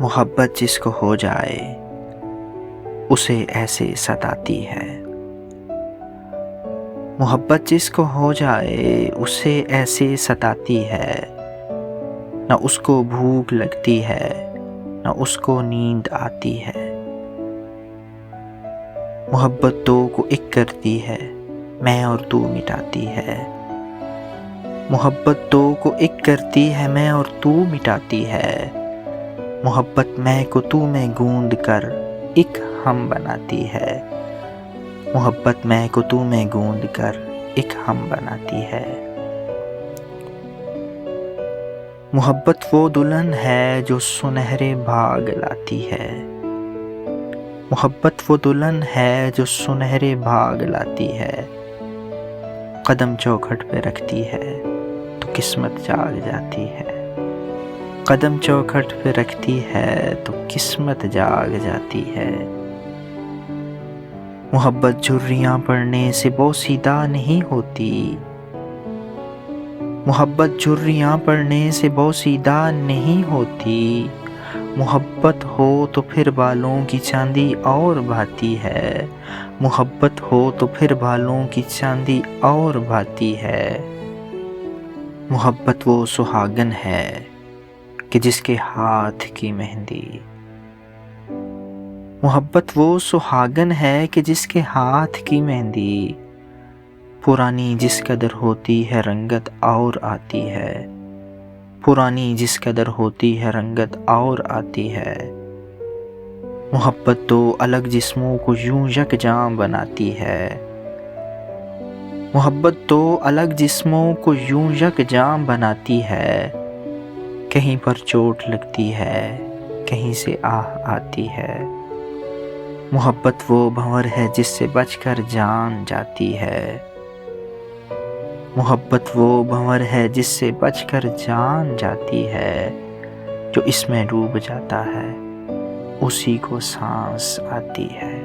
محبت جس کو ہو جائے اسے ایسے ستاتی ہے۔ محبت جس کو ہو جائے اسے ایسے ستاتی ہے، نہ اس کو بھوک لگتی ہے نہ اس کو نیند آتی ہے۔ محبت دو کو ایک کرتی ہے، میں اور تو مٹاتی ہے۔ محبت دو کو ایک کرتی ہے، میں اور تو مٹاتی ہے۔ محبت میں کو تو میں گوند کر ایک ہم بناتی ہے۔ محبت میں کو تو میں گوند کر ایک ہم بناتی ہے۔ محبت وہ دلہن ہے جو سنہرے بھاگ لاتی ہے۔ محبت وہ دلہن ہے جو سنہرے بھاگ لاتی ہے۔ قدم چوکھٹ پہ رکھتی ہے تو قسمت جاگ جاتی ہے۔ قدم چوکھٹ پہ رکھتی ہے تو قسمت جاگ جاتی ہے۔ محبت جھریاں پڑنے سے بوسیدہ نہیں ہوتی۔ محبت جھریاں پڑنے سے بوسیدہ نہیں ہوتی۔ محبت ہو تو پھر بالوں کی چاندی اور بھاتی ہے۔ محبت ہو تو پھر بالوں کی چاندی اور بھاتی ہے۔ محبت وہ سہاگن ہے کہ جس کے ہاتھ کی مہندی۔ محبت وہ سہاگن ہے کہ جس کے ہاتھ کی مہندی، پرانی جس قدر ہوتی ہے رنگت اور آتی ہے۔ پرانی جس قدر ہوتی ہے رنگت اور آتی ہے۔ محبت دو الگ جسموں کو یوں یکجاں بناتی ہے۔ محبت دو الگ جسموں کو یوں یکجاں بناتی ہے۔ کہیں پر چوٹ لگتی ہے کہیں سے آہ آتی ہے۔ محبت وہ بھنور ہے جس سے بچ کر جان جاتی ہے۔ محبت وہ بھنور ہے جس سے بچ کر جان جاتی ہے۔ جو اس میں ڈوب جاتا ہے اسی کو سانس آتی ہے۔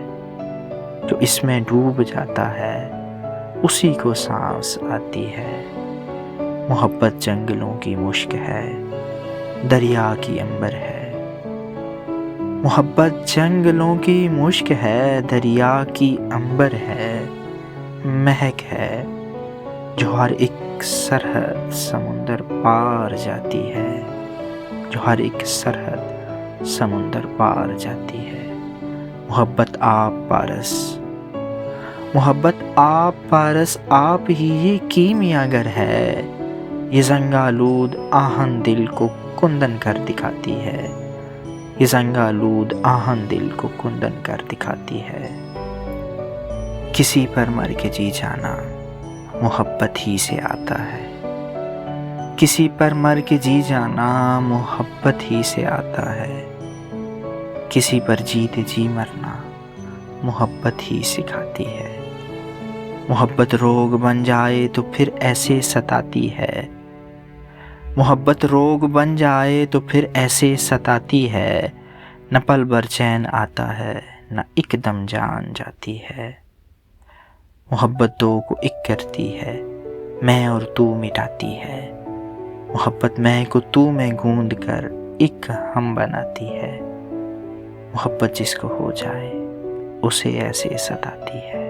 جو اس میں ڈوب جاتا ہے اسی کو سانس آتی ہے۔ محبت جنگلوں کی مشک ہے، دریا کی عنبر ہے۔ محبت جنگلوں کی مشک ہے، دریا کی عنبر ہے۔ مہک ہے جو ہر ایک سرحد سمندر پار جاتی ہے۔ جو ہر ایک سرحد سمندر پار جاتی ہے۔ محبت آپ پارس، محبت آپ پارس، آپ ہی یہ کیمیاگر ہے۔ یہ زنگ آلود آہن دل کو کندن کر دکھاتی ہے۔ یہ زنگ آلود آہن دل کو کندن کر دکھاتی ہے۔ کسی پر مر کے جی جانا محبت ہی سے آتا ہے۔ کسی پر مر کے جی جانا محبت ہی سے آتا ہے۔ کسی پر جیتے جی مرنا محبت ہی سکھاتی ہے۔ محبت روگ بن جائے تو پھر ایسے ستاتی ہے۔ محبت روگ بن جائے تو پھر ایسے ستاتی ہے۔ نہ پل بھر چین آتا ہے نہ ایک دم جان جاتی ہے۔ محبت دو کو ایک کرتی ہے، میں اور تو مٹاتی ہے۔ محبت میں کو تو میں گوند کر ایک ہم بناتی ہے۔ محبت جس کو ہو جائے اسے ایسے ستاتی ہے۔